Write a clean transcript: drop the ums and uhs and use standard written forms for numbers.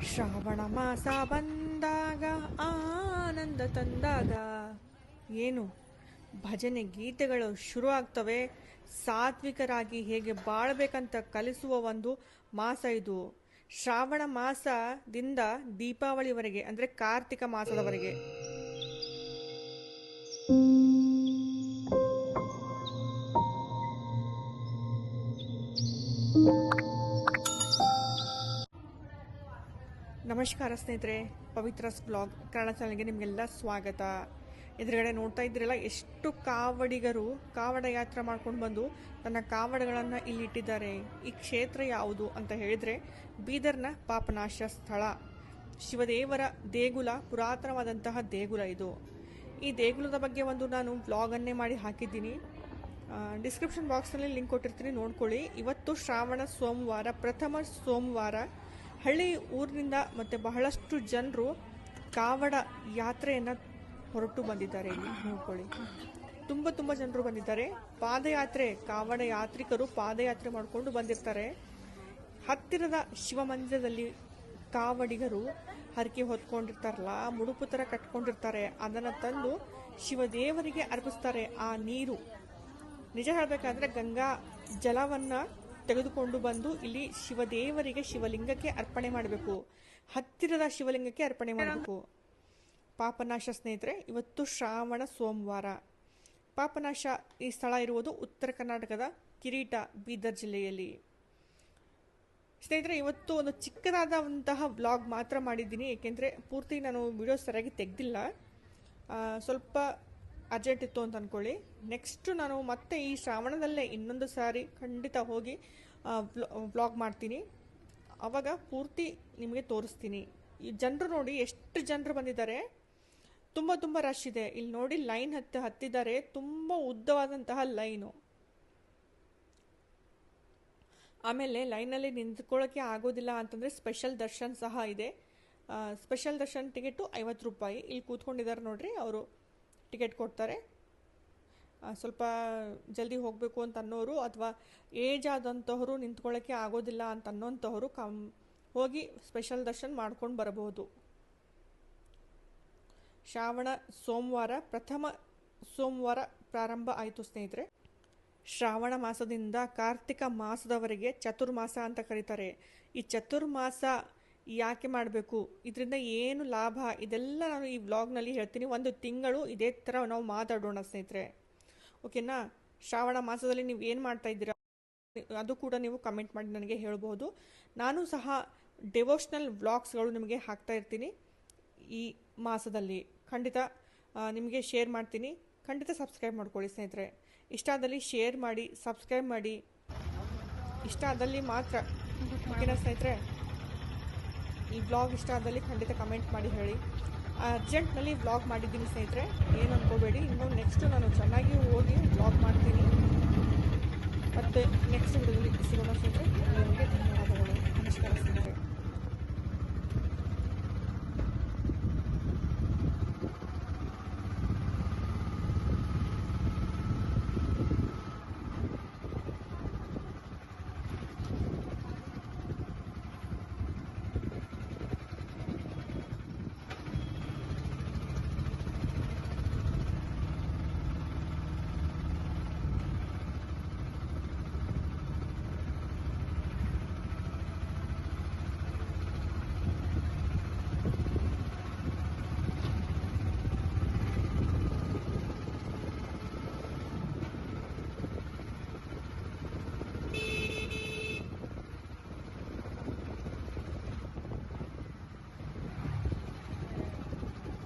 ಶ್ರಾವಣ ಮಾಸ ಬಂದಾಗ ಆನಂದ ತಂದಾಗ ಏನು ಭಜನೆ ಗೀತೆಗಳು ಶುರು ಆಗ್ತವೆ. ಸಾತ್ವಿಕರಾಗಿ ಹೇಗೆ ಬಾಳ್ಬೇಕಂತ ಕಲಿಸುವ ಒಂದು ಮಾಸ ಇದು. ಶ್ರಾವಣ ಮಾಸದಿಂದ ದೀಪಾವಳಿವರೆಗೆ ಅಂದರೆ ಕಾರ್ತಿಕ ಮಾಸದವರೆಗೆ. ನಮಸ್ಕಾರ ಸ್ನೇಹಿತರೆ, ಪವಿತ್ರಸ್ ಬ್ಲಾಗ್ ಕನ್ನಡ ಚಾನಲ್ಗೆ ನಿಮಗೆಲ್ಲ ಸ್ವಾಗತ. ಎದುರುಗಡೆ ನೋಡ್ತಾ ಇದ್ದೀರಲ್ಲ, ಎಷ್ಟು ಕಾವಡಿಗರು ಕಾವಡ ಯಾತ್ರೆ ಮಾಡ್ಕೊಂಡು ಬಂದು ತನ್ನ ಕಾವಡಗಳನ್ನು ಇಲ್ಲಿ ಇಟ್ಟಿದ್ದಾರೆ. ಈ ಕ್ಷೇತ್ರ ಯಾವುದು ಅಂತ ಹೇಳಿದ್ರೆ ಬೀದರ್ನ ಪಾಪನಾಶ ಸ್ಥಳ, ಶಿವದೇವರ ದೇಗುಲ, ಪುರಾತನವಾದಂತಹ ದೇಗುಲ ಇದು. ಈ ದೇಗುಲದ ಬಗ್ಗೆ ಒಂದು ನಾನು ಬ್ಲಾಗನ್ನೇ ಮಾಡಿ ಹಾಕಿದ್ದೀನಿ. ಡಿಸ್ಕ್ರಿಪ್ಷನ್ ಬಾಕ್ಸ್ನಲ್ಲಿ ಲಿಂಕ್ ಕೊಟ್ಟಿರ್ತೀನಿ, ನೋಡ್ಕೊಳ್ಳಿ. ಇವತ್ತು ಶ್ರಾವಣ ಸೋಮವಾರ, ಪ್ರಥಮ ಸೋಮವಾರ. ಹಳ್ಳಿ ಊರಿನಿಂದ ಮತ್ತು ಬಹಳಷ್ಟು ಜನರು ಕಾವಡ ಯಾತ್ರೆಯನ್ನು ಹೊರಟು ಬಂದಿದ್ದಾರೆ. ಇಲ್ಲಿ ನೋಡ್ಕೊಳ್ಳಿ, ತುಂಬ ಜನರು ಬಂದಿದ್ದಾರೆ. ಪಾದಯಾತ್ರೆ, ಕಾವಡ ಯಾತ್ರಿಕರು ಪಾದಯಾತ್ರೆ ಮಾಡಿಕೊಂಡು ಬಂದಿರ್ತಾರೆ. ಹತ್ತಿರದ ಶಿವ ಮಂದಿರದಲ್ಲಿ ಕಾವಡಿಗರು ಹರಕೆ ಹೊತ್ಕೊಂಡಿರ್ತಾರಲ್ಲ, ಮುಡುಪು ಥರ ಕಟ್ಕೊಂಡಿರ್ತಾರೆ. ಅದನ್ನು ತಂದು ಶಿವದೇವರಿಗೆ ಅರ್ಪಿಸ್ತಾರೆ. ಆ ನೀರು, ನಿಜ ಹೇಳಬೇಕಾದ್ರೆ ಗಂಗಾ ಜಲವನ್ನು ತೆಗೆದುಕೊಂಡು ಬಂದು ಇಲ್ಲಿ ಶಿವದೇವರಿಗೆ, ಶಿವಲಿಂಗಕ್ಕೆ ಅರ್ಪಣೆ ಮಾಡಬೇಕು. ಹತ್ತಿರದ ಶಿವಲಿಂಗಕ್ಕೆ ಅರ್ಪಣೆ ಮಾಡಬೇಕು. ಪಾಪನಾಶ ಸ್ನೇಹಿತರೆ, ಇವತ್ತು ಶ್ರಾವಣ ಸೋಮವಾರ. ಪಾಪನಾಶ ಈ ಸ್ಥಳ ಇರುವುದು ಉತ್ತರ ಕರ್ನಾಟಕದ ಕಿರೀಟ, ಬೀದರ್ ಜಿಲ್ಲೆಯಲ್ಲಿ. ಸ್ನೇಹಿತರೆ, ಇವತ್ತು ಒಂದು ಚಿಕ್ಕದಾದಂತಹ ಬ್ಲಾಗ್ ಮಾತ್ರ ಮಾಡಿದ್ದೀನಿ, ಏಕೆಂದರೆ ಪೂರ್ತಿ ನಾನು ವಿಡಿಯೋ ಸರಿಯಾಗಿ ತೆಗೆದಿಲ್ಲ. ಸ್ವಲ್ಪ ಅರ್ಜೆಂಟ್ ಇತ್ತು ಅಂತ ಅಂದ್ಕೊಳ್ಳಿ. ನೆಕ್ಸ್ಟ್ ನಾನು ಮತ್ತೆ ಈ ಶ್ರಾವಣದಲ್ಲೇ ಇನ್ನೊಂದು ಸಾರಿ ಖಂಡಿತ ಹೋಗಿ ವ್ಲಾಗ್ ಮಾಡ್ತೀನಿ. ಆವಾಗ ಪೂರ್ತಿ ನಿಮಗೆ ತೋರಿಸ್ತೀನಿ. ಈ ಜನರು ನೋಡಿ, ಎಷ್ಟು ಜನರು ಬಂದಿದ್ದಾರೆ. ತುಂಬ ರಶ್ ಇದೆ. ಇಲ್ಲಿ ನೋಡಿ, ಲೈನ್ ಹತ್ತಿದ್ದಾರೆ. ತುಂಬ ಉದ್ದವಾದಂತಹ ಲೈನು. ಆಮೇಲೆ ಲೈನಲ್ಲಿ ನಿಂತ್ಕೊಳ್ಳೋಕ್ಕೆ ಆಗೋದಿಲ್ಲ ಅಂತಂದರೆ ಸ್ಪೆಷಲ್ ದರ್ಶನ್ ಸಹ ಇದೆ. ಸ್ಪೆಷಲ್ ದರ್ಶನ್ ಟಿಕೆಟು 50 ರೂಪಾಯಿ. ಇಲ್ಲಿ ಕೂತ್ಕೊಂಡಿದ್ದಾರೆ ನೋಡ್ರಿ, ಅವರು ಟಿಕೆಟ್ ಕೊಡ್ತಾರೆ. ಸ್ವಲ್ಪ ಜಲ್ದಿ ಹೋಗಬೇಕು ಅಂತ ಅನ್ನೋರು ಅಥವಾ ಏಜ್ ಆದಂಥವರು, ನಿಂತ್ಕೊಳ್ಳೋಕ್ಕೆ ಆಗೋದಿಲ್ಲ ಅಂತ ಅನ್ನೋಂಥವರು ಹೋಗಿ ಸ್ಪೆಷಲ್ ದರ್ಶನ್ ಮಾಡ್ಕೊಂಡು ಬರಬಹುದು. ಶ್ರಾವಣ ಸೋಮವಾರ, ಪ್ರಥಮ ಸೋಮವಾರ ಪ್ರಾರಂಭ ಆಯಿತು ಸ್ನೇಹಿತರೆ. ಶ್ರಾವಣ ಮಾಸದಿಂದ ಕಾರ್ತಿಕ ಮಾಸದವರೆಗೆ ಚತುರ್ಮಾಸ ಅಂತ ಕರೀತಾರೆ. ಈ ಚತುರ್ಮಾಸ ಯಾಕೆ ಮಾಡಬೇಕು, ಇದರಿಂದ ಏನು ಲಾಭ, ಇದೆಲ್ಲ ನಾನು ಈ ವ್ಲಾಗ್ನಲ್ಲಿ ಹೇಳ್ತೀನಿ. ಒಂದು ತಿಂಗಳು ಇದೇ ಥರ ನಾವು ಮಾತಾಡೋಣ ಸ್ನೇಹಿತರೆ, ಓಕೆನಾ? ಶ್ರಾವಣ ಮಾಸದಲ್ಲಿ ನೀವು ಏನು ಮಾಡ್ತಾ ಇದ್ದೀರಾ ಅದು ಕೂಡ ನೀವು ಕಮೆಂಟ್ ಮಾಡಿ ನನಗೆ ಹೇಳ್ಬೋದು. ನಾನು ಸಹ ಡೆವೋಷ್ನಲ್ ವ್ಲಾಗ್ಸ್ಗಳು ನಿಮಗೆ ಹಾಕ್ತಾ ಇರ್ತೀನಿ ಈ ಮಾಸದಲ್ಲಿ. ಖಂಡಿತ ನಿಮಗೆ ಶೇರ್ ಮಾಡ್ತೀನಿ. ಖಂಡಿತ ಸಬ್ಸ್ಕ್ರೈಬ್ ಮಾಡ್ಕೊಳ್ಳಿ ಸ್ನೇಹಿತರೆ. ಇಷ್ಟ ಆದಲ್ಲಿ ಶೇರ್ ಮಾಡಿ, ಸಬ್ಸ್ಕ್ರೈಬ್ ಮಾಡಿ, ಇಷ್ಟ ಆದಲ್ಲಿ ಮಾತ್ರ, ಓಕೆನಾ ಸ್ನೇಹಿತರೆ? ಈ ವ್ಲಾಗ್ ಇಷ್ಟ ಆದಲ್ಲಿ ಖಂಡಿತ ಕಮೆಂಟ್ ಮಾಡಿ ಹೇಳಿ. ಅರ್ಜೆಂಟ್ನಲ್ಲಿ ವ್ಲಾಗ್ ಮಾಡಿದ್ದೀನಿ ಸ್ನೇಹಿತರೆ, ಏನು ಅನ್ಕೋಬೇಡಿ. ಇನ್ನು ನೆಕ್ಸ್ಟು ನಾನು ಚೆನ್ನಾಗಿ ಹೋಗಿ ವ್ಲಾಗ್ ಮಾಡ್ತೀನಿ. ಮತ್ತು ನೆಕ್ಸ್ಟ್ ವಿಡಿಯೋದಲ್ಲಿ ಸಿಗೋಣ ಸ್ನೇಹಿತರೆ. ನಿಮಗೆ ಧನ್ಯವಾದಗಳು. ನಮಸ್ಕಾರ ಸ್ನೇಹಿತರೆ.